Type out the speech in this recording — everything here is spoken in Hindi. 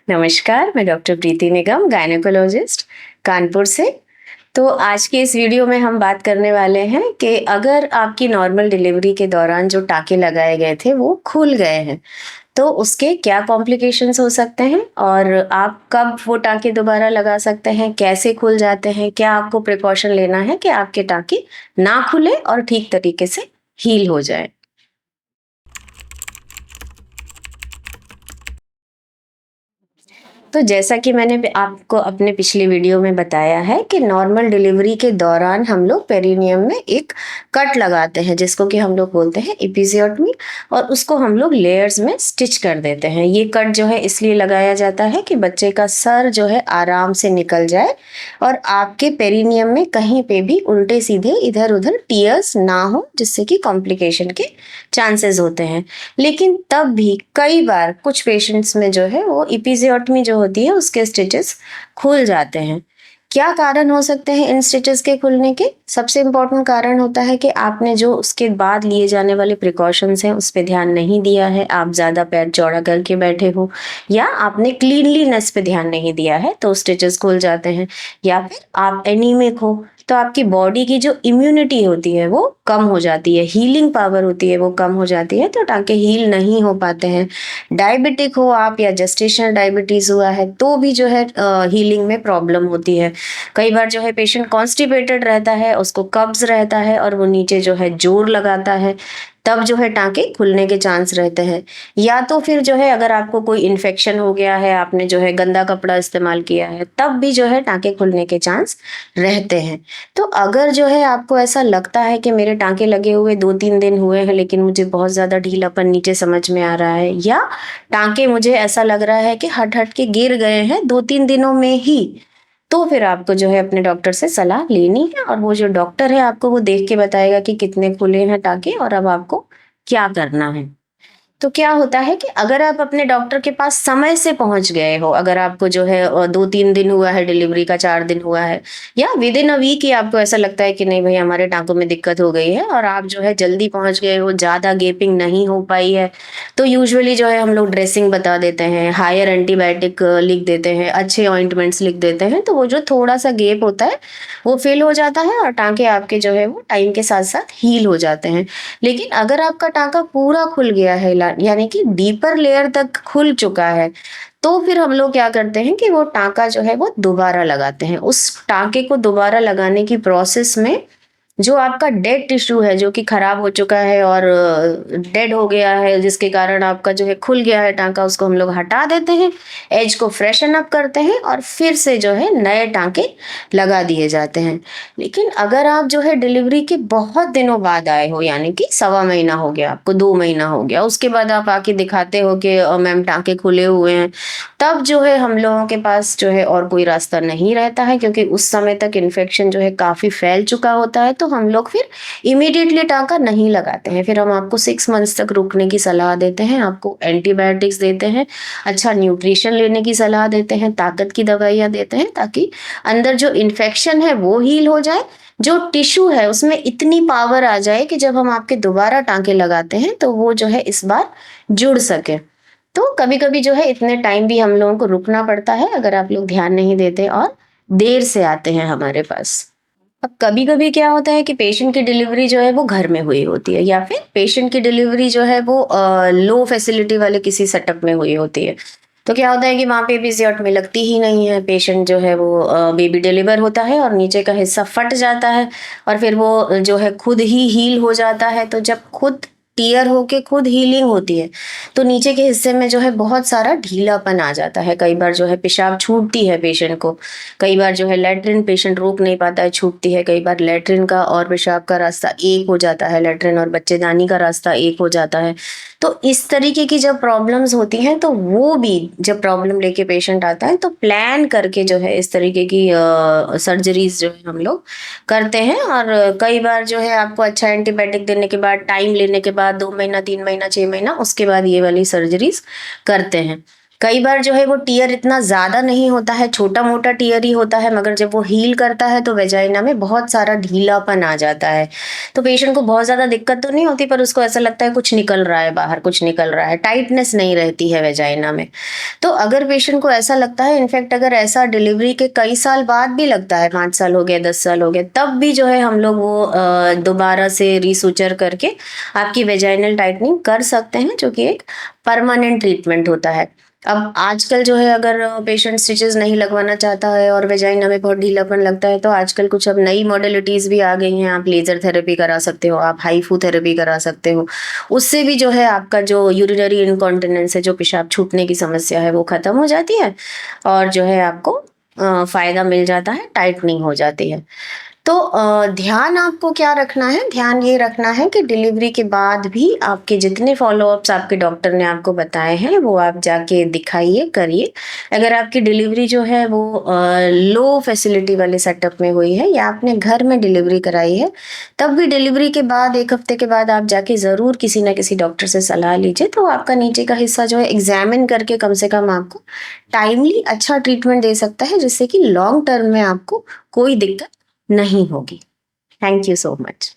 नमस्कार, मैं डॉक्टर प्रीति निगम, गायनेकोलॉजिस्ट कानपुर से। तो आज के इस वीडियो में हम बात करने वाले हैं कि अगर आपकी नॉर्मल डिलीवरी के दौरान जो टाँके लगाए गए थे वो खुल गए हैं, तो उसके क्या कॉम्प्लिकेशंस हो सकते हैं और आप कब वो टाँके दोबारा लगा सकते हैं, कैसे खुल जाते हैं, क्या आपको प्रिकॉशन लेना है कि आपके टाँके ना खुले और ठीक तरीके से हील हो जाएँ। तो जैसा कि मैंने आपको अपने पिछले वीडियो में बताया है कि नॉर्मल डिलीवरी के दौरान हम लोग पेरिनियम में एक कट लगाते हैं जिसको कि हम लोग बोलते हैं एपिजियोटमी, और उसको हम लोग लेयर्स में स्टिच कर देते हैं। ये कट जो है इसलिए लगाया जाता है कि बच्चे का सर जो है आराम से निकल जाए और आपके पेरिनियम में कहीं पे भी उल्टे सीधे इधर उधर टीयर्स ना हो, जिससे कि कॉम्प्लिकेशन के चांसेस होते हैं। लेकिन तब भी कई बार कुछ पेशेंट्स में जो है वो एपिजियोटमी जो होती है उसके स्टिचेस खुल जाते हैं। क्या कारण हो सकते हैं इन स्टिचेस के खुलने के? सबसे इम्पोर्टेंट कारण होता है कि आपने जो उसके बाद लिए जाने वाले प्रिकॉशंस हैं उस पे ध्यान नहीं दिया है, आप ज़्यादा पैर चौड़ा करके बैठे हो, या आपने क्लीनलीनेस पे ध्यान नहीं दिया है तो स्टिचेस खुल जाते हैं, या फिर आप एनीमिक हो तो आपकी बॉडी की जो इम्यूनिटी होती है वो कम हो जाती है, हीलिंग पावर होती है वो कम हो जाती है, तो टाँके हील नहीं हो पाते हैं। डायबिटिक हो आप या जेस्टेशनल डायबिटीज हुआ है तो भी जो है हीलिंग में प्रॉब्लम होती है। कई बार जो है पेशेंट कॉन्स्टिपेटेड रहता है, उसको कब्ज रहता है और वो नीचे जो है जोर लगाता है, तब जो है टाँके खुलने के चांस रहते हैं। या तो फिर जो है अगर आपको कोई इन्फेक्शन हो गया है, आपने जो है गंदा कपड़ा इस्तेमाल किया है, तब भी जो है टाँके खुलने के चांस रहते हैं। तो अगर जो है आपको ऐसा लगता है कि मेरे टाँके लगे हुए 2-3 दिन हुए हैं लेकिन मुझे बहुत ज़्यादा ढीलापन नीचे समझ में आ रहा है, या टाँके मुझे ऐसा लग रहा है कि हट-हट के गिर गए हैं 2-3 दिनों में ही, तो फिर आपको जो है अपने डॉक्टर से सलाह लेनी है और वो जो डॉक्टर है आपको वो देख के बताएगा कि कितने खुले हैं टाँके और अब आपको क्या करना है। तो क्या होता है कि अगर आप अपने डॉक्टर के पास समय से पहुंच गए हो, अगर आपको जो है 2-3 दिन हुआ है डिलीवरी का, 4 दिन हुआ है, या विद इन अ वीक ही आपको ऐसा लगता है कि नहीं भई हमारे टाँकों में दिक्कत हो गई है और आप जो है जल्दी पहुंच गए हो, ज़्यादा गेपिंग नहीं हो पाई है, तो यूजुअली जो है हम लोग ड्रेसिंग बता देते हैं, हायर एंटीबायोटिक लिख देते हैं, अच्छे ऑइंटमेंट्स लिख देते हैं, तो वो जो थोड़ा-सा गेप होता है, वो फिल हो जाता है और टाँके आपके जो है वो टाइम के साथ-साथ हील हो जाते हैं। लेकिन अगर आपका टाँका पूरा खुल गया है यानी कि डीपर लेयर तक खुल चुका है, तो फिर हम लोग क्या करते हैं कि वो टाँका जो है वो दोबारा लगाते हैं। उस टाँके को दोबारा लगाने की प्रोसेस में जो आपका डेड टिश्यू है जो कि खराब हो चुका है और डेड हो गया है, जिसके कारण आपका जो है खुल गया है टाँका, उसको हम लोग हटा देते हैं, एज को फ्रेशन अप करते हैं और फिर से जो है नए टाँके लगा दिए जाते हैं। लेकिन अगर आप जो है डिलीवरी के बहुत दिनों बाद आए हो, यानी कि सवा महीना हो गया आपको, 2 महीना हो गया, उसके बाद आप आके दिखाते हो कि मैम टाँके खुले हुए हैं, तब जो है हम लोगों के पास जो है और कोई रास्ता नहीं रहता है, क्योंकि उस समय तक इन्फेक्शन जो है काफ़ी फैल चुका होता है, तो हम लोग फिर इमीडिएटली टाँका नहीं लगाते हैं। फिर हम आपको 6 मंथ्स तक रुकने की सलाह देते हैं, आपको एंटीबायोटिक्स देते हैं, अच्छा न्यूट्रिशन लेने की सलाह देते हैं, ताकत की दवाइयाँ देते हैं, ताकि अंदर जो इन्फेक्शन है वो हील हो जाए, जो टिश्यू है उसमें इतनी पावर आ जाए कि जब हम आपके दोबारा टाँके लगाते हैं तो वो जो है इस बार जुड़ सके। तो कभी-कभी जो है इतने टाइम भी हम लोगों को रुकना पड़ता है अगर आप लोग ध्यान नहीं देते और देर से आते हैं हमारे पास। अब कभी-कभी क्या होता है कि पेशेंट की डिलीवरी जो है वो घर में हुई होती है, या फिर पेशेंट की डिलीवरी जो है वो लो फैसिलिटी वाले किसी सेटअप में हुई होती है। तो क्या होता है कि वहाँ पे एपिज़ियोटमी लगती ही नहीं है, पेशेंट जो है वो बेबी डिलीवर होता है और नीचे का हिस्सा फट जाता है और फिर वो जो है खुद ही हील हो जाता है। तो जब खुद टियर होके खुद हीलिंग होती है, तो नीचे के हिस्से में जो है बहुत सारा ढीलापन आ जाता है। कई बार जो है पेशाब छूटती है पेशेंट को, कई बार जो है लैट्रिन पेशेंट रोक नहीं पाता है, छूटती है, कई बार लैट्रिन का और पेशाब का रास्ता एक हो जाता है, लैट्रिन और बच्चेदानी का रास्ता एक हो जाता है। तो इस तरीके की जब प्रॉब्लम्स होती हैं तो वो भी जब प्रॉब्लम लेके पेशेंट आता है तो प्लान करके जो है इस तरीके की सर्जरीज जो है हम लोग करते हैं। और कई बार जो है आपको अच्छा एंटीबायोटिक देने के बाद, टाइम लेने के बाद, 2 महीना, 3 महीना, 6 महीना, उसके बाद ये वाली सर्जरीज करते हैं। कई बार जो है वो टियर इतना ज़्यादा नहीं होता है, छोटा-मोटा टियर ही होता है, मगर जब वो हील करता है तो वेजाइना में बहुत सारा ढीलापन आ जाता है। तो पेशेंट को बहुत ज़्यादा दिक्कत तो नहीं होती, पर उसको ऐसा लगता है कुछ निकल रहा है बाहर, कुछ निकल रहा है, टाइटनेस नहीं रहती है वेजाइना में। तो अगर पेशेंट को ऐसा लगता है, इनफैक्ट अगर ऐसा डिलीवरी के कई साल बाद भी लगता है, 5 साल हो गए, 10 साल हो गए, तब भी जो है हम लोग वो दोबारा से रीसूचर करके आपकी वेजाइनल टाइटनिंग कर सकते हैं, जो कि एक परमानेंट ट्रीटमेंट होता है। अब आजकल जो है अगर पेशेंट स्टिचेस नहीं लगवाना चाहता है और वेजाइना में बहुत ढीलापन लगता है, तो आजकल कुछ अब नई मॉडलिटीज भी आ गई हैं। आप लेजर थेरेपी करा सकते हो, आप हाइफू थेरेपी करा सकते हो। उससे भी जो है आपका जो यूरिनरी इनकॉन्टिनेंस है, जो पेशाब छूटने की समस्या है, वो खत्म हो जाती है और जो है आपको फायदा मिल जाता है, टाइटनिंग हो जाती है। तो ध्यान आपको क्या रखना है? ध्यान ये रखना है कि डिलीवरी के बाद भी आपके जितने फॉलोअप्स आपके डॉक्टर ने आपको बताए हैं, वो आप जाके दिखाइए, करिए। अगर आपकी डिलीवरी जो है वो लो फैसिलिटी वाले सेटअप में हुई है या आपने घर में डिलीवरी कराई है, तब भी डिलीवरी के बाद 1 हफ्ते के बाद आप जाके ज़रूर किसी ना किसी डॉक्टर से सलाह लीजिए, तो आपका नीचे का हिस्सा जो है एग्ज़ामिन करके कम से कम आपको टाइमली अच्छा ट्रीटमेंट दे सकता है, जिससे कि लॉन्ग टर्म में आपको कोई दिक्कत नहीं होगी। Thank you so much.